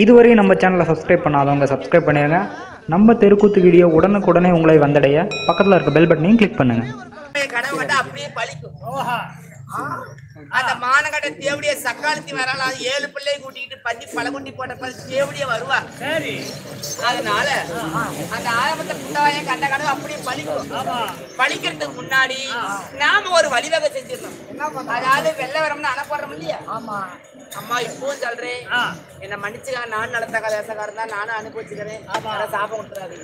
இதுவரை நம்ம சேனலை சப்ஸ்கிரைப் பண்ணாதவங்க சப்ஸ்கிரைப் பண்ணிடுங்க. நம்ம தெருக்கூத்து வீடியோ உடனுக்குடனே உங்களை வந்தடைய பக்கத்தில் இருக்க பெல் பட்டனையும் கிளிக் பண்ணுங்க. அப்படியே பழிக்கும். அந்த மானகட்ட தேவடிய சக்காலத்தி வரலாம். 7 பிள்ளை கூட்டிக்கிட்டு பஞ்சு பழகுண்டி போட்ட தேவடிய வருவா. சரி, அதனால அந்த ஆரம்பத்தை புண்டாவையும் கண்ட கனவு அப்படியே பழிக்கும். பழிக்கிறதுக்கு முன்னாடி நாம ஒரு வழிவகை செஞ்சிடணும். அதாவது வெள்ள வரம்னு அனுப்புறோம் இல்லையா? அம்மா இப்பவும் சொல்றேன், என்ன மன்னிச்சுக்கா, நான் நடத்த கதேசக்காரன் தான், நானும் அனுபவிச்சுக்கிறேன், சாப்பிட கொடுத்துறாரு.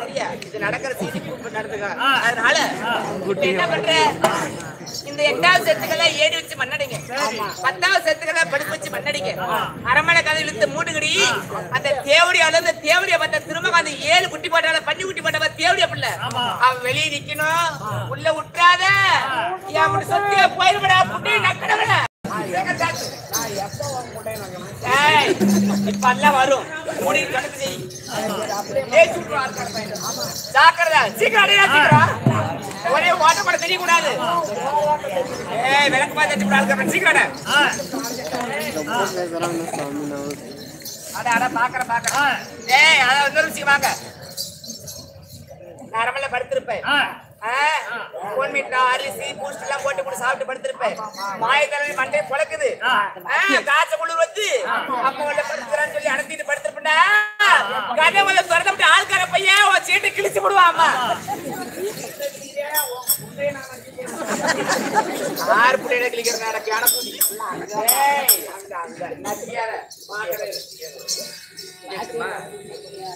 சரியா? இது நடக்கிற சீட்டி நடத்துக்க. அதனால என்ன பண்ற, இந்த 8வது செத்துக்களை ஏடி வச்சு மண்ணடிங்க, 10வது செத்துக்களை படுப்பு வச்சு மண்ணடிங்க, அரமனை கதை இழுத்து மூடுகடி. அந்த தேவடியால இந்த தேவடிய பார்த்த திரும்ப அந்த 7 குட்டி போட்டால பன்னி குட்டி போட்ட தேவடிய பிள்ளை அவ வெளியே நிக்கணும். உள்ள விட்டாத சொத்திய போயிருப்படா புட்டி நக்கடவன வரும். ஒரே ஓட்ட படம் தெரியக்கூடாது. விளக்கு பார்த்து சீக்கிரம் பாக்குற வாங்க. நான் அரமல்ல படுத்திருப்பேன். அரிசி பூஸ்ட் எல்லாம் போட்டு கூட சாப்பிட்டு படுத்திருப்பேன். மாயத்தலைவி மண்டே பொழக்குது, காய்ச்ச குளிர் வந்து அப்ப உள்ள படுத்துறான்னு சொல்லி அடத்திட்டு படுத்திருப்பா. கதை உள்ள திறந்து ஆள்கார பையன் சீட்டை கிழிச்சு விடுவாமா. ஆறு பிள்ளைகளை கிழிக்கிறதுனால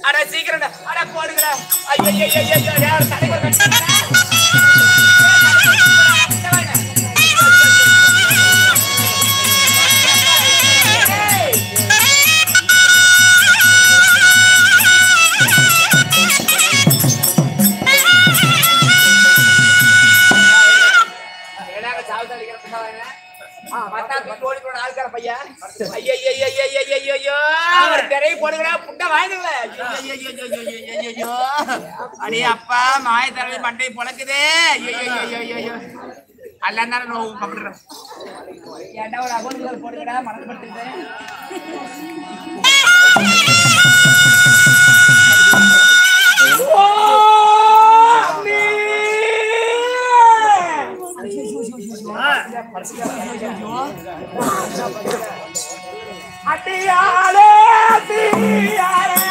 அட சீக்கிரம் அட போடுகிற. ஆள்கார பையன் திரையை போடுகிறா புட்டை வாங்கிடுங்களே. அடே அப்பா, மாய தரவை மண்டை பொழக்குதே. அல்ல தானே நோவு கப்பிடுறேன். ஏன்டா ஒரு அகோன்கள் போடுகிறா மனப்படுத்துக்கிறேன். அடியாளே தீயாரே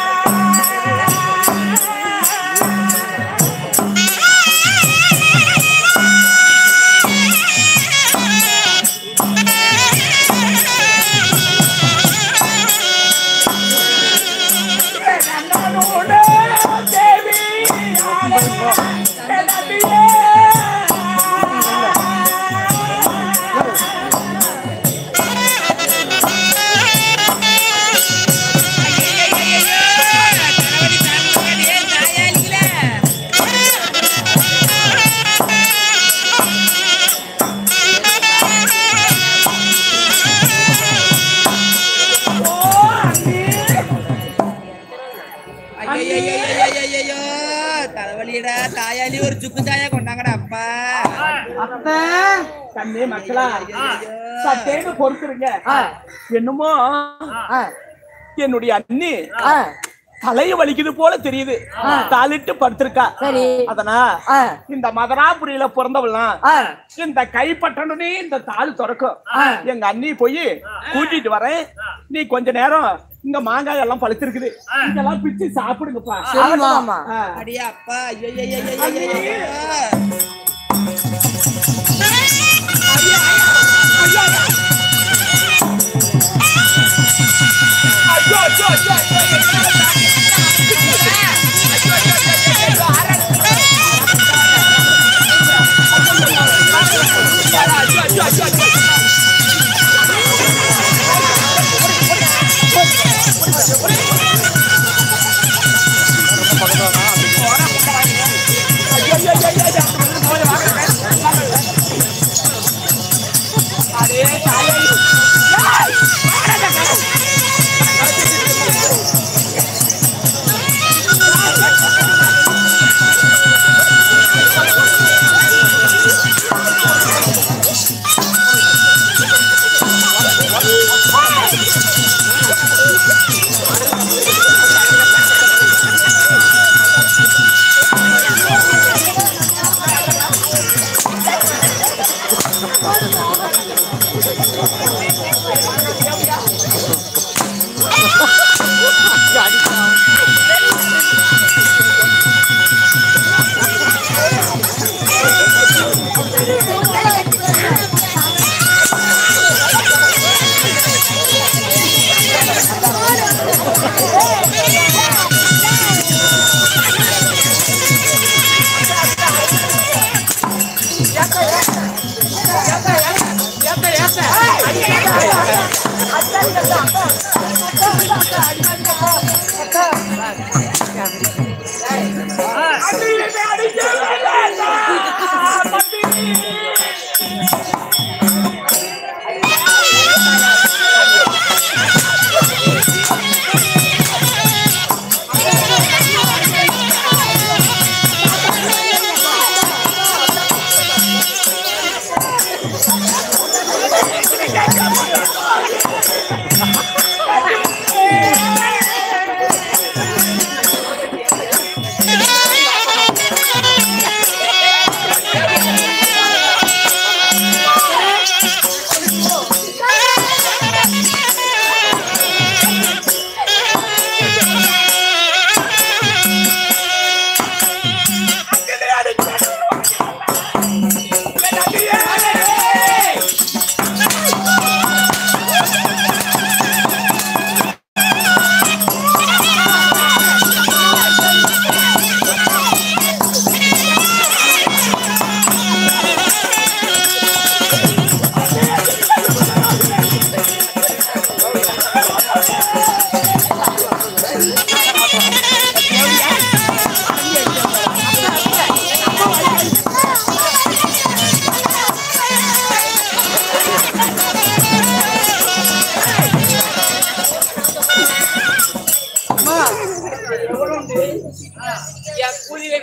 தலைவலியடா. தாயாலி ஒரு சுக்கு தாயா கொண்டாங்கடா. அப்பா அப்பா கண்ணே மக்களா சத்தேன்னு பொறுத்துருங்க. என்னமோ என்னுடைய அண்ணி தலைய வலிக்குது போல தெரியுது. தாளிட்டு படுத்திருக்கா. அதனா இந்த மதராபுரியில பிறந்தவள்லாம் இந்த கைப்பற்றணுனே இந்த தாள் திறக்கும். எங்க அண்ணி போய் கூட்டிட்டு வரேன், நீ கொஞ்ச நேரம் இங்க மாங்காய் எல்லாம் பழுத்திருக்குது, இதெல்லாம் பிச்சு சாப்பிடுங்கப்பா. அடியா அப்பா.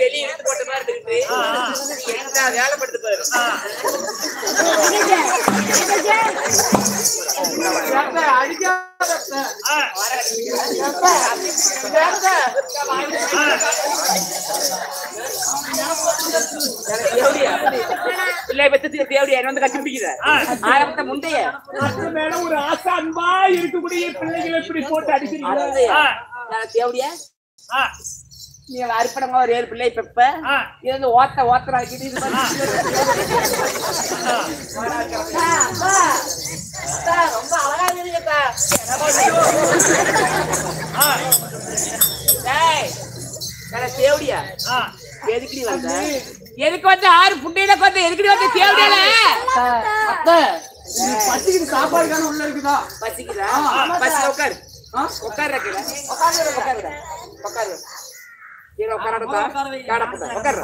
வெளியே எடுத்து போட்ட மாதிரி இருந்துட்டு வேலை படுத்து போயிரு. தேவடியா வந்து கட்டி பிடிக்குது ஆரம்பத்தை முந்தைய மேல ஒரு ஆசை அன்பா இருக்கக்கூடிய பிள்ளைகளை இப்படி போட்டு அடிக்கிறீங்க. தேவடியா நீ அர்ப்பணமா ஒரு 7 பிள்ளை பெப்ப இது வந்து ஓத்தராக்கிட்டு இது ரொம்ப அழகா இருக்கா. தேவடியா எதுக்கு நீ வந்த? எதுக்கு வந்து 6 புண்டையில வந்து எதுக்கு வந்து தேவடியால பசிக்குது சாப்பாடு உள்ள இருக்குதா? பசிக்குதா? பசி உட்காரு உட்காரு உட்காரு உட்காரு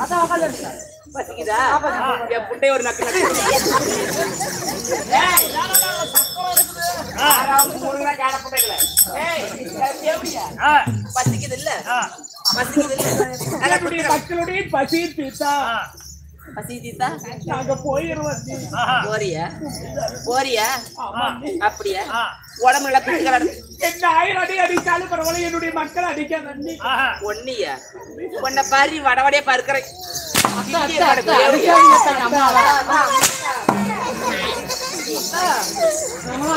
பசிக்குதா? என் புண்டை ஒரு நக்கு பசிக்குது இல்ல மக்களுடைய பசி தீர்த்தா பசி தீர்த்தா நாங்க போயிருவோம். போறியா அப்படியா? உடம்பு எல்லாம் பிடிச்சு என்ன 1000 அடி அடிச்சாலும் பரவாயில்ல, என்னுடைய மக்கள் அடிக்காத ஒன்னியா உன்னை பாரி வடவடையே பருக்கிறேன்.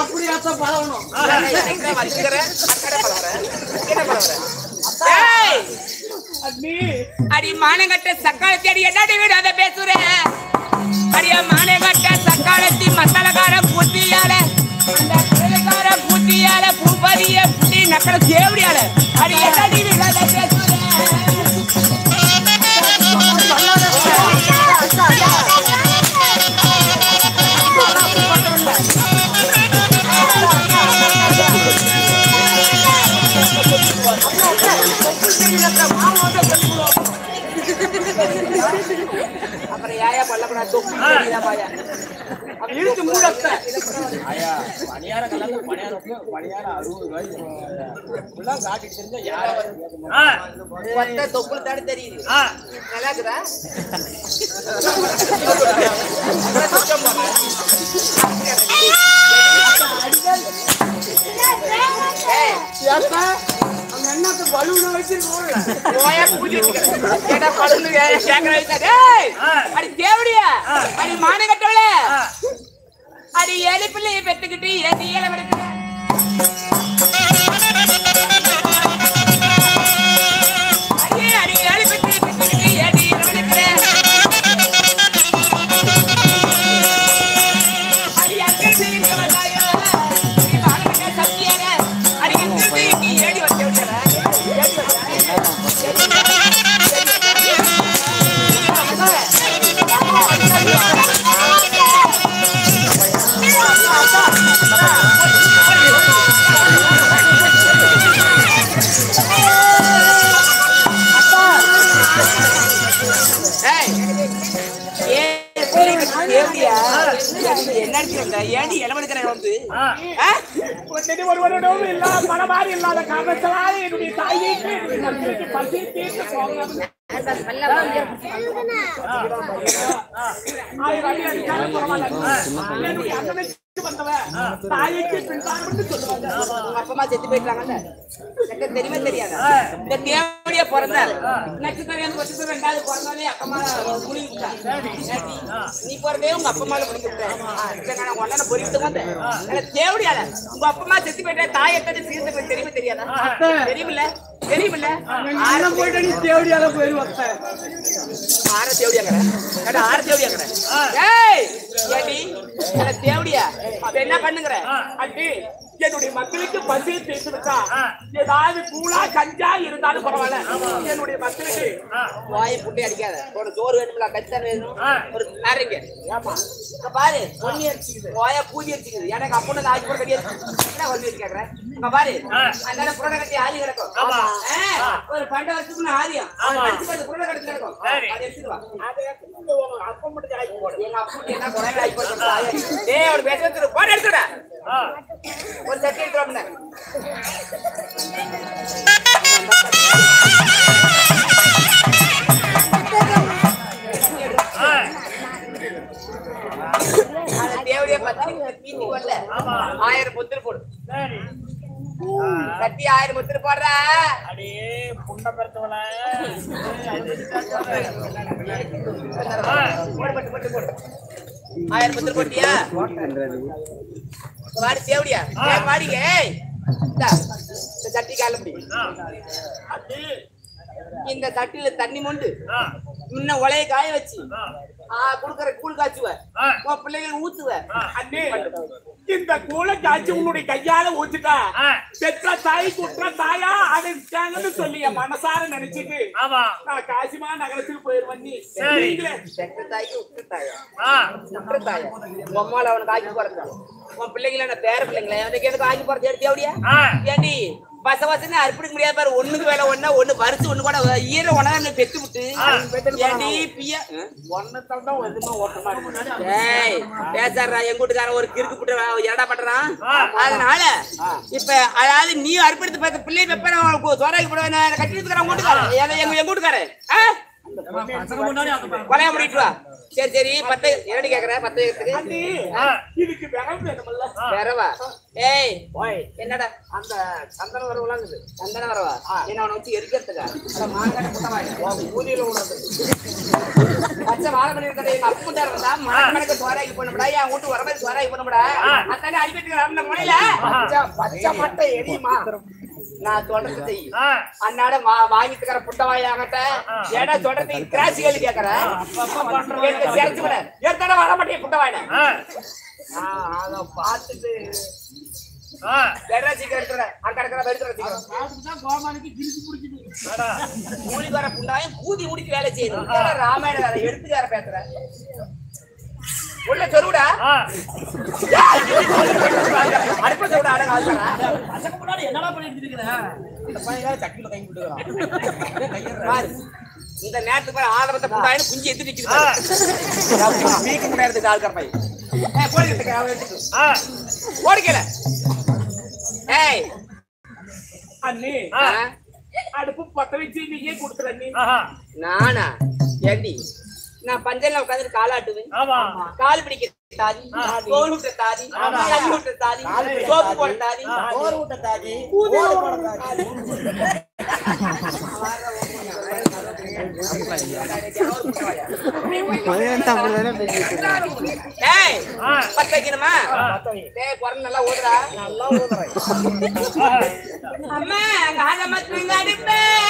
அப்படியாத்தான் பழகணும். அடி மானங்கட்ட சக்காலத்தி அடி என்னடி வீடு அதை பேசுற அடியா மானங்கட்ட சக்காலத்தி மசாலக்கார பூத்தியால அந்த கிழக்கார பூத்தியால பூபதிய புட்டி நக்கட தேவடியால அடி என்னடி வீடு அதை பேசுற அப்புறம் யாயா பல்லக்கூடாது இழுத்து மூடத்த பணியார கலந்து பணியார 60 ரூபாய் காட்டிட்டு இருந்தா யார தொப்புள் தாடி தெரியுது. நல்லா இருக்குதா? அடி ஏழு பிள்ளை என்ன அடிக்கிறேன் ஏடி இளவெடுக்கிற வந்து ஒருவரிடம் இல்லாத மனமாறி இல்லாத காரணத்தால் என்னுடைய தாய்க்கு பசி தீர்த்து போகலாம். தாய்க்கு அப்பமா செத்து போயிட்டாங்கல்ல தெரியுமே தெரியாத இந்த தேவடியா பிறந்த நட்சத்திரம் வருஷத்துக்கு 2வது பிறந்தாலே அப்பமா நீ பிறந்தே உங்க அப்பமால முடிக்கிட்டேன் ஒன்னா பொறிக்கிட்டு வந்தேன் தேவடியால உங்க அப்பமா செத்து போயிட்டா தாய் எத்தனை சீர்த்து தெரியுமே தெரியாதா தெரியுமில்ல தெரியுமில்ல ஆரம் போயிட்டு நீ தேவடியால போயிருவாங்க ஆற தேவடியா ஆற தேவடியா ஏய் ஏடி தேவடியா அப்ப என்ன பண்ணுங்கற அடி என்னுடைய மக்களுக்கு பசி தீர்த்துட்டா ஏதாவது கூழா கஞ்சா இருந்தாலும் பரவாயில்ல என்னுடைய மக்களுக்கு வாயை புட்டி அடிக்காத ஒரு சோறு வேணும்ல கச்சா வேணும் ஒரு நாரிங்க ஆமா பாரு ஒண்ணி அடிச்சுக்குது வாயை பூதி அடிச்சுக்குது எனக்கு அப்பொண்ணு ஆகி போட கிடையாது என்ன வந்து கேக்குறேன் பாரு அதனால புரோட கட்டி ஆதி கிடக்கும் ஒரு 12 வருஷத்துக்கு ஆதியம் அடுத்து புரோட கட்டி கிடக்கும் அதை எடுத்துட்டு வா அப்ப மட்டும் ஆகி போடு எங்க அப்பா என்ன குறை ஆகி போடு டேய் அவன் பேசுறது போட எடுத்துடா ஒரு செகண்ட் ட்ராப்ல தேவடியா பத்தி பீத்தி வரல 1000 முத்திரை போடு கட்டி 1000 முத்திரை போடுறா அடே புண்ட பரத்தவள போடு 1000 முத்திரை போட்டியா வாடி தேவடியா வாடிங்க இந்த சட்டி கால முடி இந்த தட்டில தண்ணி மொண்டு முன்ன உலைய காய வச்சு குடுக்கற கூழ் காய்ச்சுவ உன் பிள்ளைகள் ஊத்துவ அண்ணே இந்த கூழை காய்ச்சி உன்னுடைய கையால ஊத்துட்டா பெற்ற தாய் குற்ற தாயா அடைச்சாங்கன்னு சொல்லி மனசார நினைச்சிட்டு நான் காசிமா நகரத்துக்கு போயிருவேன். நீ பெற்ற தாய்க்கு உற்ற தாயா உற்ற தாயா உன் அம்மால அவனுக்கு ஆக்கி போறதான் உன் பிள்ளைங்கள என்ன பேர பிள்ளைங்களா எனக்கு எனக்கு ஆக்கி போறது எடுத்து அப்படியா ஏண்டி பச பசன்னு அர்ப்பணிக்க முடியாது பாரு ஒண்ணுக்கு வேலை ஒண்ணா ஒண்ணு பறிச்சு ஒண்ணு கூட ஈர ஒன்னா பெத்து விட்டு ஏண்டி பிய ஒன்னதான் எதுவுமே ஓட்டமா ஏய் பேசாடுறா எங்க வீட்டுக்காரன் ஒரு கிறுக்கு புட்டு என்னடா பண்றான் அதனால இப்ப அதாவது நீ அர்ப்பணித்து பார்த்த பிள்ளை வெப்ப சோறாக்கி போடுவேன் கட்டி எடுத்துக்கிறேன் உங்க வீட்டுக்காரன் எங்க வீட்டுக்காரன் கொலைய முடிட்டு வா சரி சரி 10 என்னடி கேக்குற 10 இதுக்கு விரம் வேணும்ல வேறவா ஏய் என்னடா அந்த சந்தன வரவலாங்குது சந்தன வரவா என்ன அவனை வச்சு எரிக்கிறதுக்கா அட மாங்கட குட்டவாய் ஊதியில விடுறது பச்சை வாழை பண்ணிருக்கடா எங்க அப்பா கிட்ட இருந்தா மணக்க சோறாக்கி போணும்டா என் வீட்டு வரவே சோறாக்கி போணும்டா அத்தானே அடிக்கிட்டு அந்த முனையில பச்சை மட்டை எரியுமா நான் சொல்றது செய் அன்னாட வாங்கிட்டுக்கிற புட்டவாயாகட்ட ஏடா சொல்றது கிராசி கேள்வி கேட்கறேன் சேர்த்து விட ஏற்கனவே வர மாட்டேன் புட்டவாயின அத பார்த்துட்டு மூலிகார புண்டாயும் கூதி முடிச்சு வேலை செய்யணும் ராமாயண வேலை எடுத்து வேற பேசுற உள்ள சொருடா அடுப்ப சொருடா முன்னாடி என்னடா பண்ணிட்டு இந்த நேரத்துக்கு மேல ஆதரத்தை புண்டாயின்னு குஞ்சு எத்து நிக்குது மீக்க முடியாது ஆள்கார பை ஓடிக்கல ஏய் அண்ணே அடுப்பு பத்த வச்சு நீயே கொடுத்துற நீ நானா ஏண்டி நான் பஞ்சல்ல உட்கார்ந்து காலாட்டுவேன் கால் பிடிக்க தாதி தோல் விட்ட தாதி கை விட்ட தாதி சோப்பு போட தாதி சோறு விட்ட தாதி பத்து வைக்கணுமா குரல் நல்லா ஓடுறா நல்லா ஓடுறேன் அம்மா காலமத்து அடிப்பேன்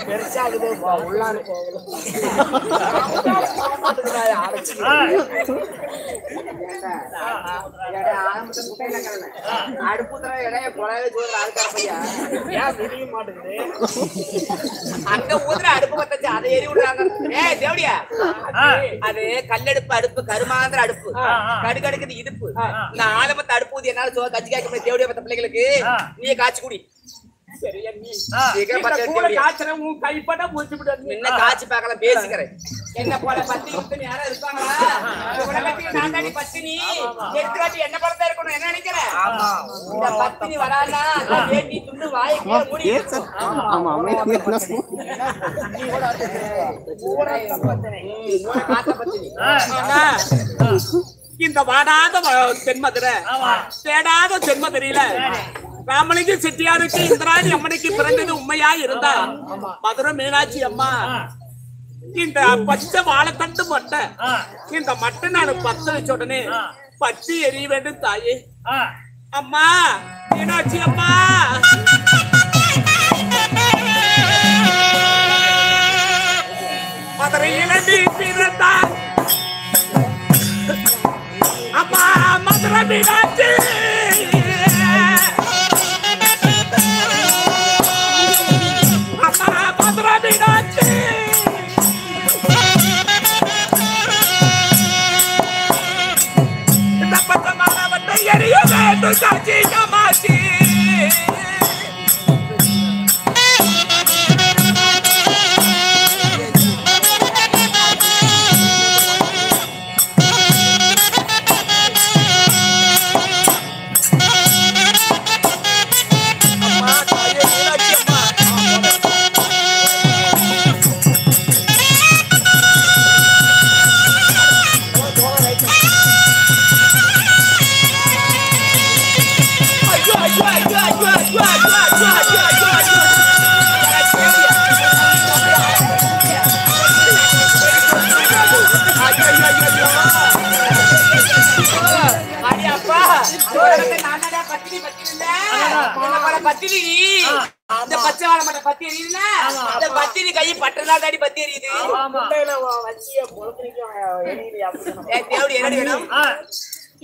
பெருசாகுது உள்ளாரு போகுது அடுப்புற இடைய குழாவே சோறு ஆளுக்காரப்பையா அங்க ஊதுற அடுப்பு பத்தச்சு அதை எரி விடுறாங்க. ஏய் தேவடியா, அது கல்லடுப்பு அடுப்பு, கருமாந்திர அடுப்பு, கடுக்கடுக்குது இடுப்பு. நான் ஆலமத்த அடுப்பு ஊதி என்னால சோறு கட்சி காய்க்க முடியாது. தேவடியா பத்த பிள்ளைகளுக்கு நீ காய்ச்சி குடி. சரியா நீ சீக்கிரம் பத்த காய்ச்சற உன் கைப்பட மூச்சு விடாது. என்ன காய்ச்சி பார்க்கலாம் பேசிக்கிறேன். என்ன போல பத்தி குத்து யாரா இருப்பாங்களா? உலகத்துக்கு நான் தாண்டி பத்தினி எடுத்துக்காட்டி என்ன பழத்தா இருக்கணும் என்ன நினைக்கிறேன். இந்த பத்தினி வரானா வேட்டி துண்டு வாயை கீழே மூடி இந்த வாடாத தென்மதுரை தேடாத தென்மதுரையில ராமலிங்க செட்டியாருக்கு இந்திராணி அம்மனுக்கு பிறந்தது உண்மையா இருந்தா மதுரை மீனாட்சி அம்மா இந்த பச்சை வாழைத்தண்டு மட்டை இந்த மட்டை நான் பத்த வச்ச உடனே பத்தி எரிய வேண்டும் தாயே. அம்மா மீனாட்சி அம்மா மதுரையில நீ பிறந்தா அம்மா மதுரை மீனாட்சி அம்மா மதுரை மீனாட்சி இந்த பச்சை மாணவத்தை எரிய வேண்டும் காட்சி காமாட்சி.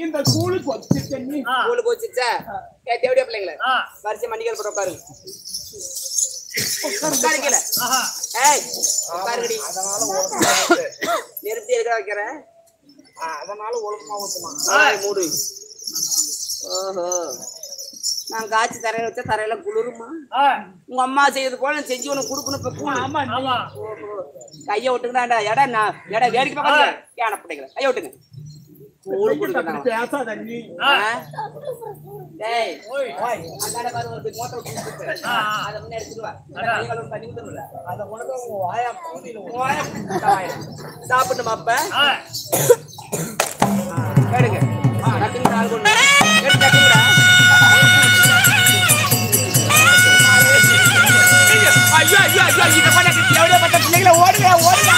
இந்த கூழுக்கு வச்சுச்சா தேவடியா பிள்ளைங்கள வரிசை மண்டிகள் போட்டு உட்காரு. நிறுத்தி இருக்க வைக்கிறேன். அதனால ஒழுக்கமா ஊத்துமா மூடு. ஓஹோ, நான் காய்ச்சி தரையில வச்சா தரையில குளிருமா? உங்க அம்மா செய்யறது போல செஞ்சு உனக்கு கொடுக்கணும். கைய விட்டுங்கடா. எடா நான் எடா வேடிக்கை பார்க்க கேன பிடிக்கல. கைய விட்டுங்க. சாப்பிட்டு மாப்ப கேடுங்க. ஐயோ ஐயோ ஐயோ இத பண்ண எவ்வளவு பட்ட பிள்ளைகளை ஓடுங்க ஓடுங்க.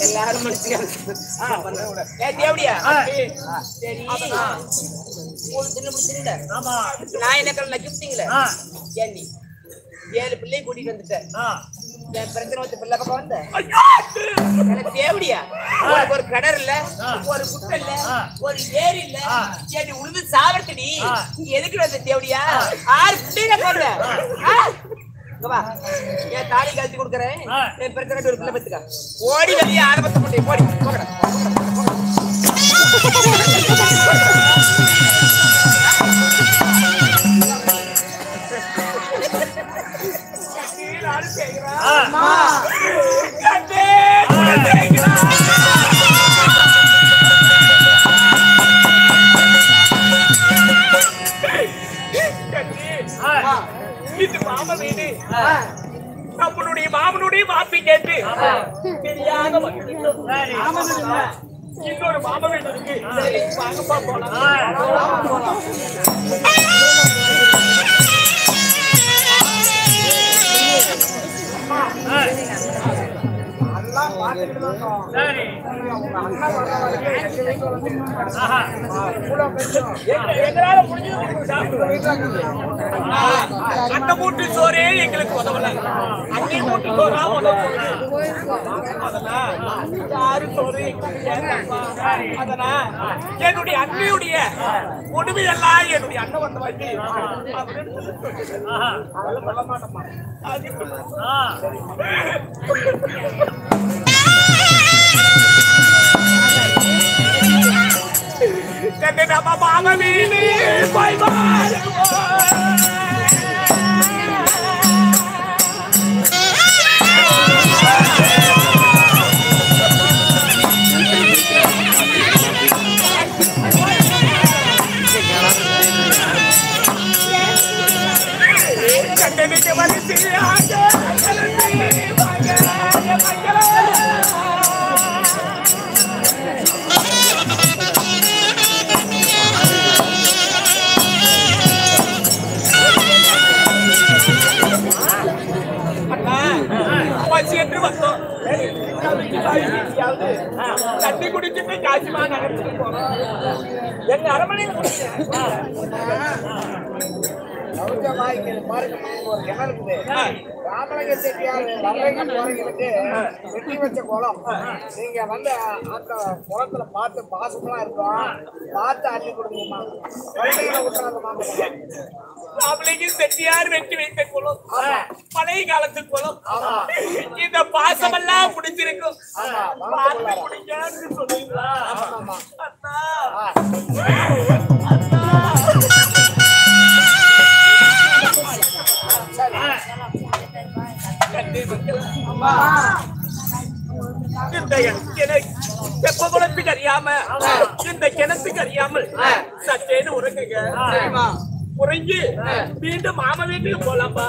எல்லாரும் தேவடியா சரி நான் என்ன கல்ல கிப்டிங்களே ஏண்டி 7 பிள்ளை கூட்டிட்டு வந்துட்டேன். என் பிரச்சனை வச்சு பிள்ளை பக்கம் வந்த எனக்கு தேவடியா உனக்கு ஒரு கடர் இல்ல, ஒரு குட்டை இல்ல, ஒரு ஏரி இல்ல, ஏடி உழுது சாவர்த்தடி நீ எதுக்கு வந்த தேவடியா? 6 பிள்ளைங்க போடுற என் தாலி கழிச்சு கொடுக்குறேன். என் பிரச்சனை ஒரு பிள்ளை பத்துக்கா ஓடி வெளியே ஆரம்பத்தை போட்டு போடி போகடா. இது மாம வீடு. நம்மளுடைய மாமனுடைய வாப்பி கேட்டு தெரியாத இன்னொரு மாமா வீடு இருக்கு. வாங்கப்பா போலாம். அந்த மூட்டு சோறே எங்களுக்கு உதவல. அங்கே மூட்டு சோறா யாரு சோறு அதனால் என்னுடைய அண்ணியுடைய உடமையெல்லாம் என்னுடைய அண்ணன் வந்த வாங்கி சொல்ல மாட்டோமா. நம்ம மாமா வீடு போய் கண்டனுக்கு வரிசை என்று வந்தோம். தண்ணி குடிச்சுட்டு காசிமா நகரத்துக்கு போறோம். எங்க அரமனையில் ராமலிங்க செட்டியார் போறவங்களுக்கு வெட்டி வச்ச குளம். நீங்க வந்து அந்த குளத்துல பார்த்து பாசமா இருக்கும், பார்த்து அள்ளி கொடுங்கம்மா. ராமலிங்க செட்டியார் வெட்டி வைத்த குளம் பழைய காலத்து குளம். இந்த பாசமெல்லாம் முடிஞ்சிருக்கும். பார்த்து குடிக்கான்னு சொல்லுவீங்களா? அண்ணா தெப்ப குளத்துக்கு அறியாம இந்த கிணத்துக்கு அறியாமல் சற்றேன்னு உறங்குங்க. உறங்கி மீண்டும் மாமா வீட்டுக்கு போலாம்பா.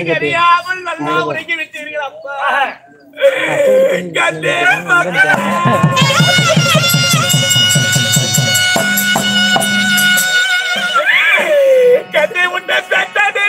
தெரியாமல் நல்லா உறங்கி விட்டீர்கள் அப்பா. கண்ணே உன்னை பெற்றது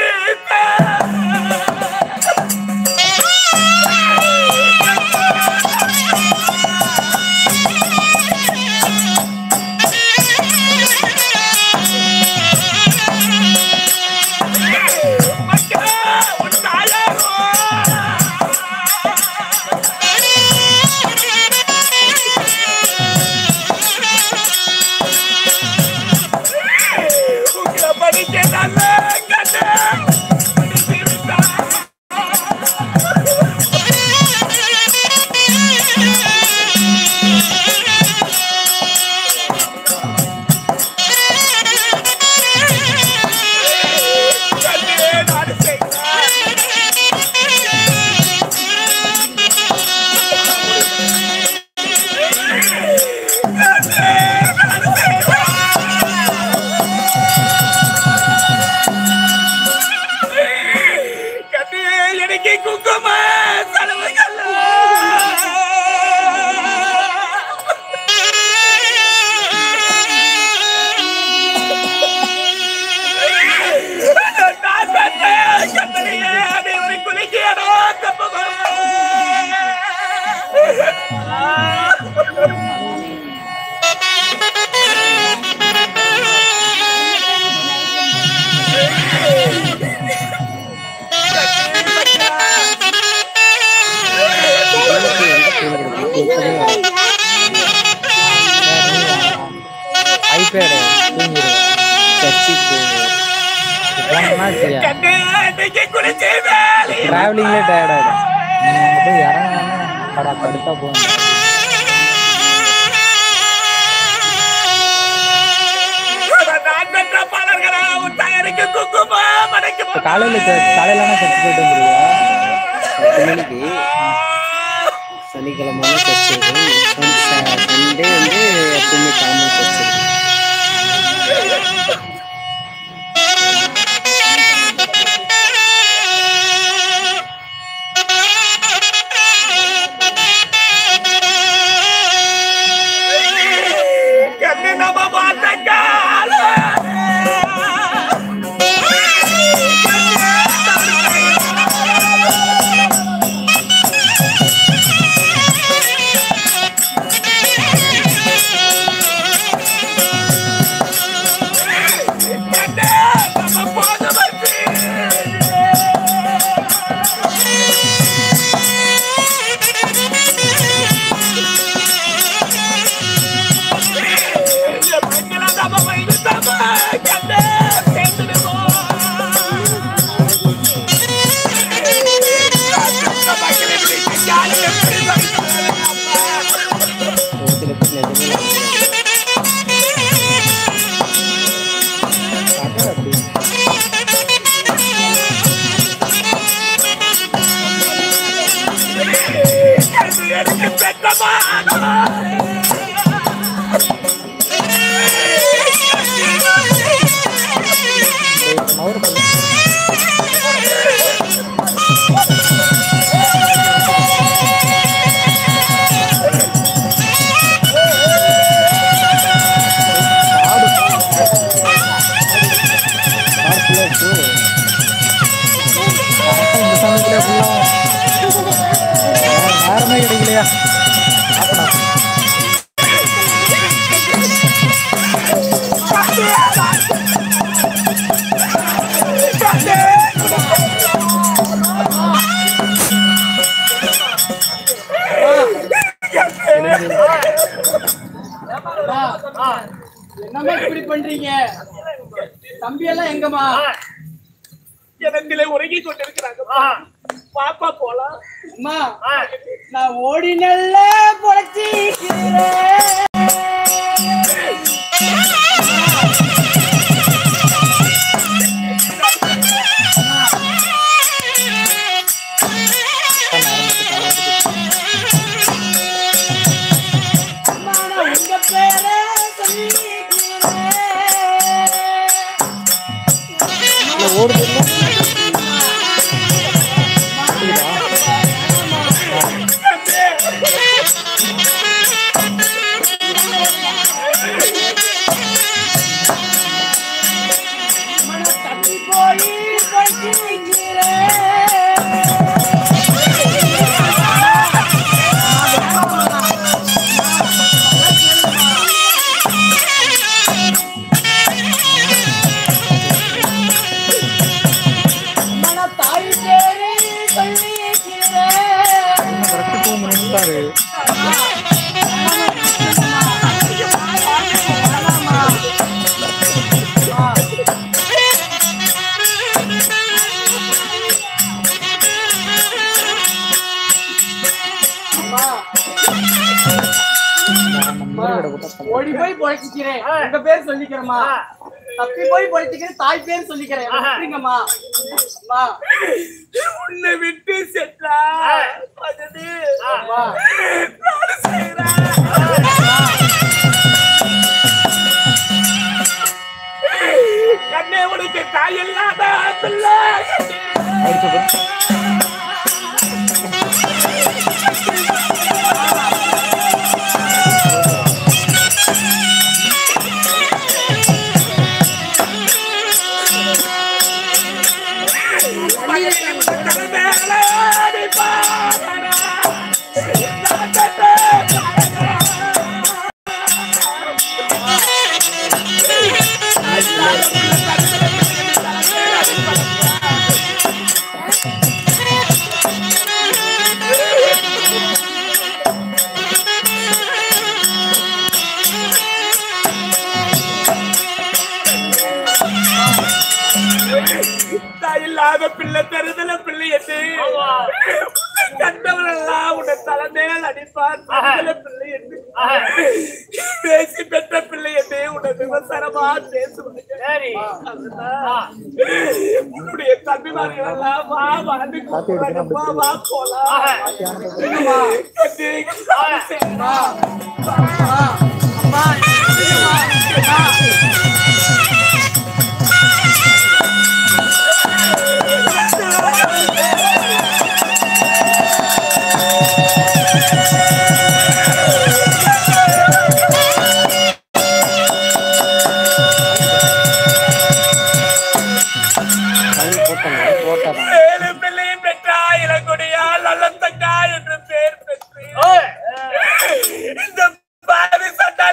டிராவலிங்லேயே டயர்ட் ஆகிடும். போய் இறங்கினா கடுத்தா போகணும். காலையில சர்ச்சு போயிட்டு வந்துருவியா? சனிக்கிழமை சர்ச்சு வரும். சண்டே வந்து எப்பவுமே கிளம்ப சர்ச்சு வரும். கிடைக்கலையா? என்னம்மா இப்படி பண்றீங்க? தம்பி எல்லாம் எங்கம்மா? இடத்திலே உறங்கி கொண்டிருக்கிறாங்க. பாப்பா போலாம். அம்மா, நான் ஓடி நல்ல பொழைச்சிக்கிறேன். உங்க பேரை ஓடி போய் பொழைச்சிக்கிறேன். உங்க பேர் சொல்லிக்கிறேம்மா. தப்பி போய் பொழைச்சிக்கிறேன். தாய் பேர் சொல்லிக்கிறேன். விட்டுருங்கம்மா. அம்மா, உன்னை விட்டு செட்டா கண்ணே உனக்கு தாய் இல்லாத பிள்ளை. தாய் இல்லாத பிள்ளை தருதல பிள்ளை என்று கண்டவரெல்லாம் உன்னை தலைமையில் அடிப்பார் தருதல பிள்ளை என்று பேசி பெற்ற பிள்ளை என்று உன்னை விமர்சனமா பேசுவாங்க. உன்னுடைய தம்பிமார்கள் எல்லாம் வா வாழ்ந்து வா போலாம்.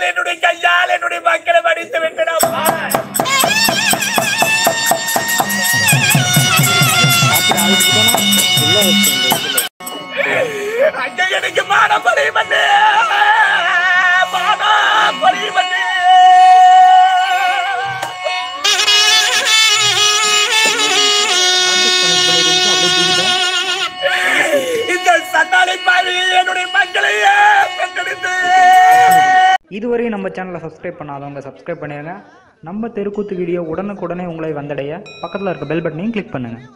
என்னுடைய கையால் என்னுடைய மக்களை மடித்து விட்டோம். அங்கே எனக்கு மானம் பறியும் மானம் பறியும். இந்த சண்டாளி பாவி என்னுடைய மக்களையே பெற்றெடுத்து. இதுவரை நம்ம சேனலை சப்ஸ்கிரைப் பண்ணாதவங்க சப்ஸ்கிரைப் பண்ணிடுங்க. நம்ம தெருக்கூத்து வீடியோ உடனுக்குடனே உங்களை வந்தடைய பக்கத்தில் இருக்க பெல் பட்டனையும் கிளிக் பண்ணுங்கள்.